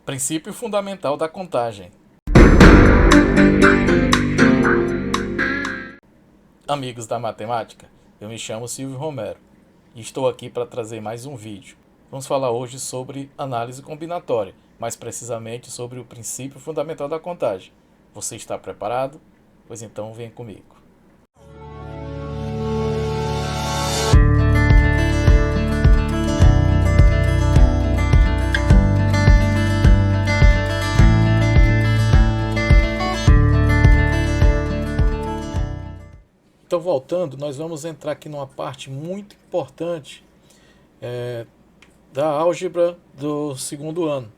Princípio fundamental da contagem. Amigos da matemática, eu me chamo Silvio Romero e estou aqui para trazer mais um vídeo. Vamos falar hoje sobre análise combinatória, mais precisamente sobre o princípio fundamental da contagem. Você está preparado? Pois então vem comigo. Então, voltando, nós vamos entrar aqui numa parte muito importante da álgebra do segundo ano,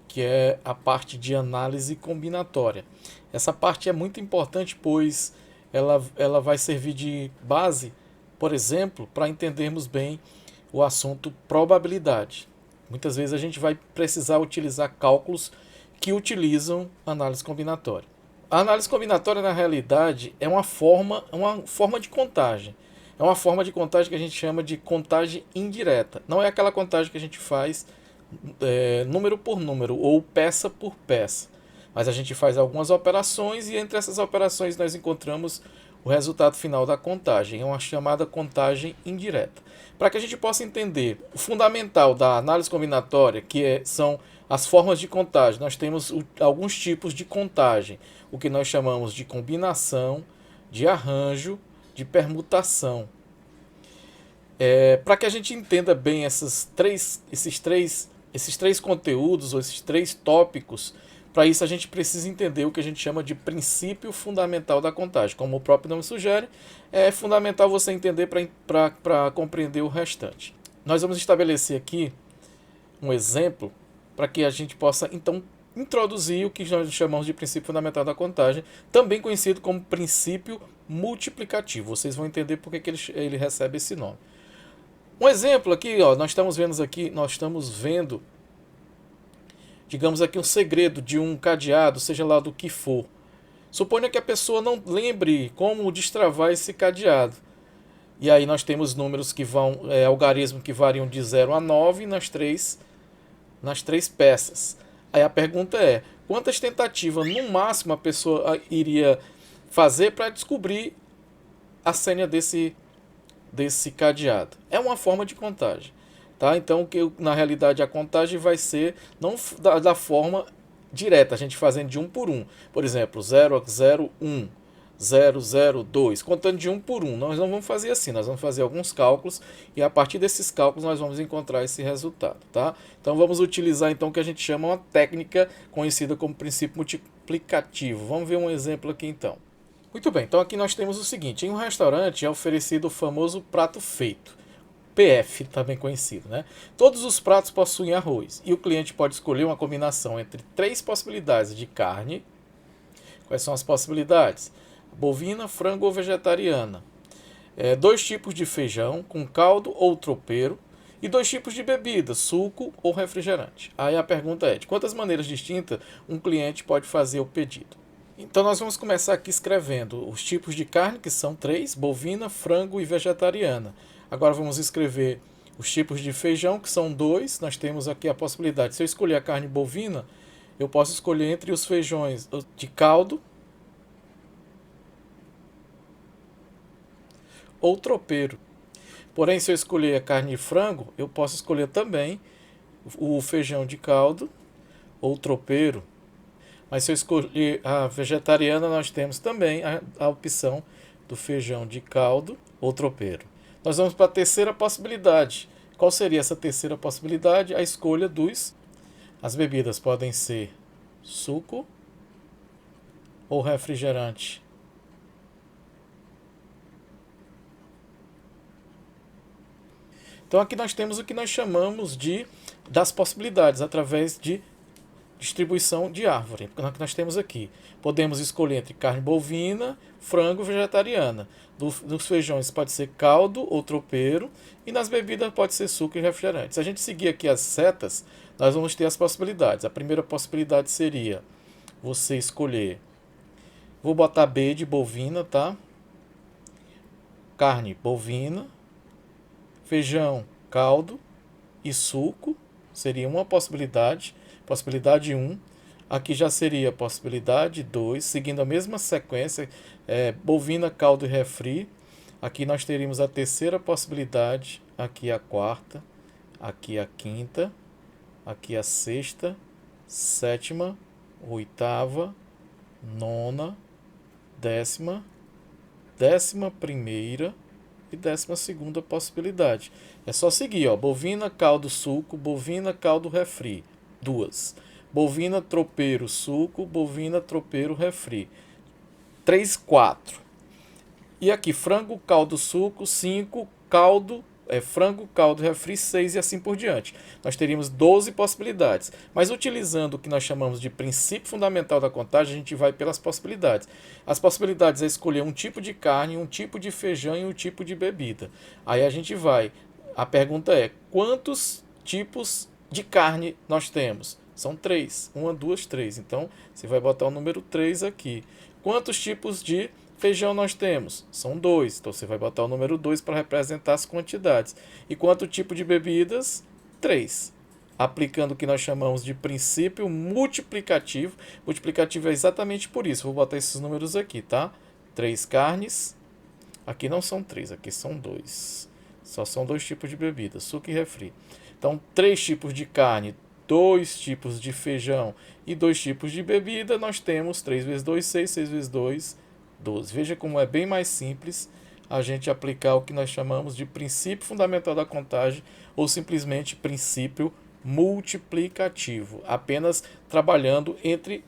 que é a parte de análise combinatória. Essa parte é muito importante, pois ela vai servir de base, por exemplo, para entendermos bem o assunto probabilidade. Muitas vezes a gente vai precisar utilizar cálculos que utilizam análise combinatória. A análise combinatória, na realidade, é uma forma de contagem. É uma forma de contagem que a gente chama de contagem indireta. Não é aquela contagem que a gente faz número por número ou peça por peça. Mas a gente faz algumas operações e entre essas operações nós encontramos o resultado final da contagem. É uma chamada contagem indireta. Para que a gente possa entender o fundamental da análise combinatória, são as formas de contagem, nós temos alguns tipos de contagem, o que nós chamamos de combinação, de arranjo, de permutação. Para que a gente entenda bem esses três conteúdos, ou esses três tópicos, para isso a gente precisa entender o que a gente chama de princípio fundamental da contagem. Como o próprio nome sugere, é fundamental você entender para compreender o restante. Nós vamos estabelecer aqui um exemplo para que a gente possa, então, introduzir o que nós chamamos de princípio fundamental da contagem, também conhecido como princípio multiplicativo. Vocês vão entender por que ele recebe esse nome. Um exemplo aqui, nós estamos vendo, digamos aqui, um segredo de um cadeado, seja lá do que for. Suponha que a pessoa não lembre como destravar esse cadeado. E aí nós temos números que algarismos que variam de 0 a 9 nas três peças. Aí a pergunta é, quantas tentativas no máximo a pessoa iria fazer para descobrir a senha desse cadeado? É uma forma de contagem. Tá? Então, na realidade, a contagem vai ser não da forma direta, a gente fazendo de um por um. Por exemplo, 0, 0, 1, 0, 0, 2, contando de um por um. Nós não vamos fazer assim, nós vamos fazer alguns cálculos e a partir desses cálculos nós vamos encontrar esse resultado. Tá? Então, vamos utilizar então o que a gente chama uma técnica conhecida como princípio multiplicativo. Vamos ver um exemplo aqui então. Muito bem, então aqui nós temos o seguinte, em um restaurante é oferecido o famoso prato feito. PF, também conhecido, né? Todos os pratos possuem arroz e o cliente pode escolher uma combinação entre 3 possibilidades de carne. Quais são as possibilidades? Bovina, frango ou vegetariana. 2 tipos de feijão com caldo ou tropeiro e 2 tipos de bebida, suco ou refrigerante. Aí a pergunta é, de quantas maneiras distintas um cliente pode fazer o pedido? Então nós vamos começar aqui escrevendo os tipos de carne, que são 3, bovina, frango e vegetariana. Agora vamos escrever os tipos de feijão, que são 2. Nós temos aqui a possibilidade, se eu escolher a carne bovina, eu posso escolher entre os feijões de caldo ou tropeiro. Porém, se eu escolher a carne de frango, eu posso escolher também o feijão de caldo ou tropeiro. Mas se eu escolher a vegetariana, nós temos também a opção do feijão de caldo ou tropeiro. Nós vamos para a terceira possibilidade. Qual seria essa terceira possibilidade? A escolha as bebidas podem ser suco ou refrigerante. Então aqui nós temos o que nós chamamos das possibilidades, através de distribuição de árvore. Nós temos aqui. Podemos escolher entre carne bovina, frango e vegetariana. Dos feijões pode ser caldo ou tropeiro. E nas bebidas pode ser suco e refrigerante. Se a gente seguir aqui as setas, nós vamos ter as possibilidades. A primeira possibilidade seria você escolher. Vou botar B de bovina, tá? Carne bovina. Feijão, caldo e suco. Seria uma possibilidade. Possibilidade 1. Aqui já seria possibilidade 2, seguindo a mesma sequência, bovina, caldo e refri. Aqui nós teríamos a terceira possibilidade, aqui a quarta, aqui a quinta, aqui a sexta, sétima, oitava, nona, décima, 11ª e 12ª possibilidade. É só seguir, ó, bovina, caldo, suco, bovina, caldo, refri, 2. Bovina, tropeiro, suco, bovina, tropeiro, refri, 3, 4. E aqui, frango, caldo, suco, 5, caldo, frango, caldo, refri, 6 e assim por diante. Nós teríamos 12 possibilidades. Mas utilizando o que nós chamamos de princípio fundamental da contagem, a gente vai pelas possibilidades. As possibilidades é escolher um tipo de carne, um tipo de feijão e um tipo de bebida. Aí a gente vai. A pergunta é, quantos tipos de carne nós temos? São 3. 1, 2, 3. Então, você vai botar o número 3 aqui. Quantos tipos de feijão nós temos? São 2. Então, você vai botar o número 2 para representar as quantidades. E quanto tipo de bebidas? 3. Aplicando o que nós chamamos de princípio multiplicativo. Multiplicativo é exatamente por isso. Vou botar esses números aqui, tá? 3 carnes. Aqui não são 3, aqui são 2. Só são 2 tipos de bebida, suco e refri. Então, 3 tipos de carne, 2 tipos de feijão e 2 tipos de bebida, nós temos 3 vezes 2, 6, 6 vezes 2, 12. Veja como é bem mais simples a gente aplicar o que nós chamamos de princípio fundamental da contagem ou simplesmente princípio multiplicativo, apenas trabalhando entre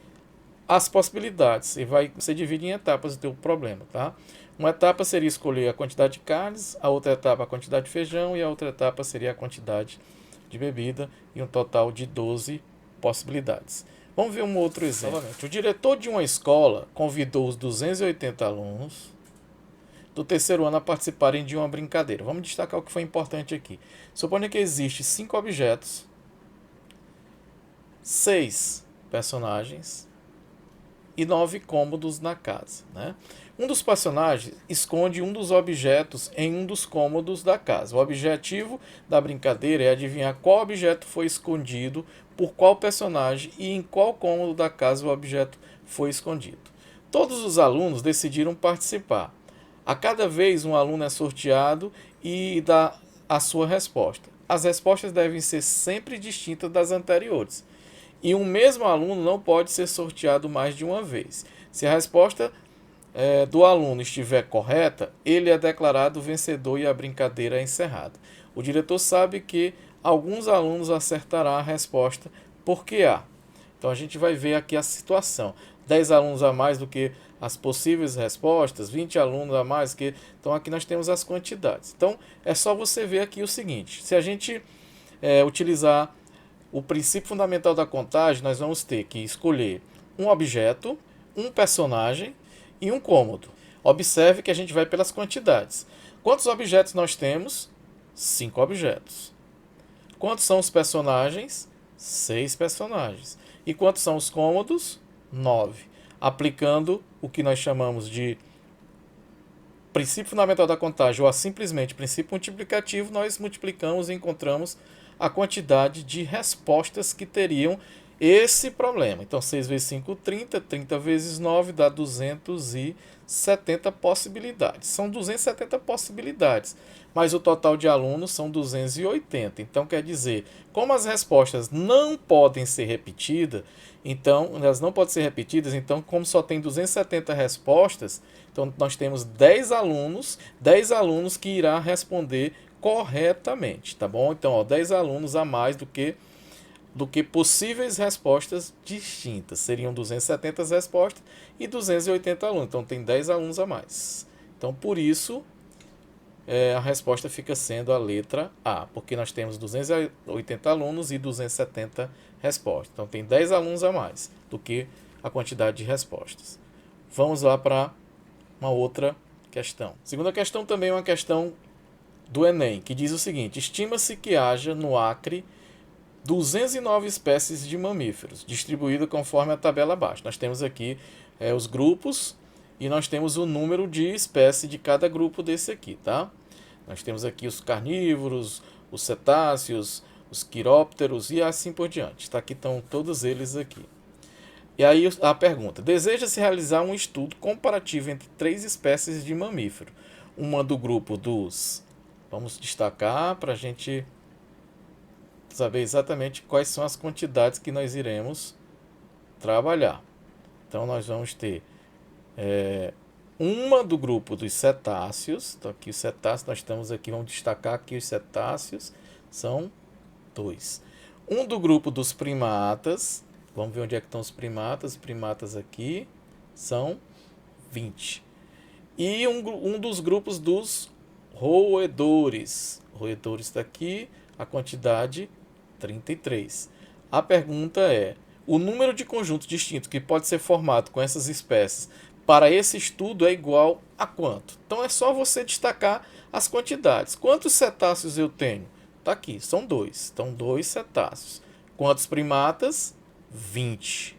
as possibilidades. E você divide em etapas o teu problema, tá? Uma etapa seria escolher a quantidade de carnes, a outra etapa a quantidade de feijão e a outra etapa seria a quantidade de bebida e um total de 12 possibilidades. Vamos ver um outro exemplo. O diretor de uma escola convidou os 280 alunos do terceiro ano a participarem de uma brincadeira. Vamos destacar o que foi importante aqui. Suponha que existe 5 objetos, 6 personagens e 9 cômodos na casa, né? Um dos personagens esconde um dos objetos em um dos cômodos da casa. O objetivo da brincadeira é adivinhar qual objeto foi escondido por qual personagem e em qual cômodo da casa o objeto foi escondido. Todos os alunos decidiram participar. A cada vez um aluno é sorteado e dá a sua resposta. As respostas devem ser sempre distintas das anteriores. E um mesmo aluno não pode ser sorteado mais de uma vez. Se a resposta do aluno estiver correta, ele é declarado vencedor e a brincadeira é encerrada. O diretor sabe que alguns alunos acertarão a resposta porque há. Então a gente vai ver aqui a situação. 10 alunos a mais do que as possíveis respostas, 20 alunos a mais que... Então aqui nós temos as quantidades. Então é só você ver aqui o seguinte. Se a gente utilizar o princípio fundamental da contagem, nós vamos ter que escolher um objeto, um personagem e um cômodo. Observe que a gente vai pelas quantidades. Quantos objetos nós temos? 5 objetos. Quantos são os personagens? 6 personagens. E quantos são os cômodos? 9. Aplicando o que nós chamamos de princípio fundamental da contagem ou simplesmente princípio multiplicativo, nós multiplicamos e encontramos a quantidade de respostas que teriam esse problema. Então, 6 vezes 5, 30. 30 vezes 9 dá 270 possibilidades. São 270 possibilidades, mas o total de alunos são 280. Então, quer dizer, como as respostas não podem ser repetidas, então, como só tem 270 respostas, então nós temos 10 alunos que irá responder corretamente, tá bom? Então, 10 alunos a mais do que possíveis respostas distintas. Seriam 270 respostas e 280 alunos. Então, tem 10 alunos a mais. Então, por isso, a resposta fica sendo a letra A, porque nós temos 280 alunos e 270 respostas. Então, tem 10 alunos a mais do que a quantidade de respostas. Vamos lá para uma outra questão. Segunda questão também é uma questão do Enem, que diz o seguinte: estima-se que haja no Acre 209 espécies de mamíferos, distribuídas conforme a tabela abaixo. Nós temos aqui os grupos e nós temos o número de espécies de cada grupo desse aqui, tá? Nós temos aqui os carnívoros, os cetáceos, os quirópteros e assim por diante. Tá? Aqui estão todos eles aqui. E aí a pergunta: deseja-se realizar um estudo comparativo entre 3 espécies de mamífero. Uma do grupo dos... Vamos destacar para a gente saber exatamente quais são as quantidades que nós iremos trabalhar. Então nós vamos ter uma do grupo dos cetáceos. Então aqui os cetáceos, nós estamos aqui, vamos destacar aqui os cetáceos, são 2. Um do grupo dos primatas, vamos ver onde é que estão os primatas aqui, são 20. E um dos grupos dos roedores está aqui, a quantidade 33. A pergunta é: o número de conjuntos distintos que pode ser formado com essas espécies para esse estudo é igual a quanto? Então é só você destacar as quantidades. Quantos cetáceos eu tenho? Está aqui, são 2. Então 2 cetáceos. Quantos primatas? 20.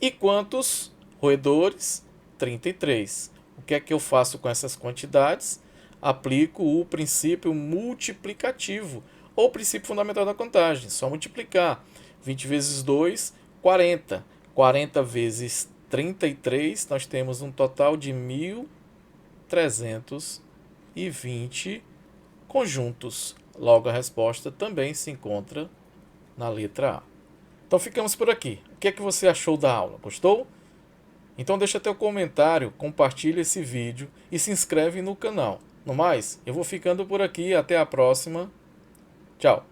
E quantos roedores? 33. O que é que eu faço com essas quantidades? Aplico o princípio multiplicativo, ou princípio fundamental da contagem. Só multiplicar. 20 vezes 2, 40. 40 vezes 33, nós temos um total de 1.320 conjuntos. Logo, a resposta também se encontra na letra A. Então, ficamos por aqui. O que é que você achou da aula? Gostou? Então, deixa teu comentário, compartilha esse vídeo e se inscreve no canal. No mais, eu vou ficando por aqui. Até a próxima. Tchau.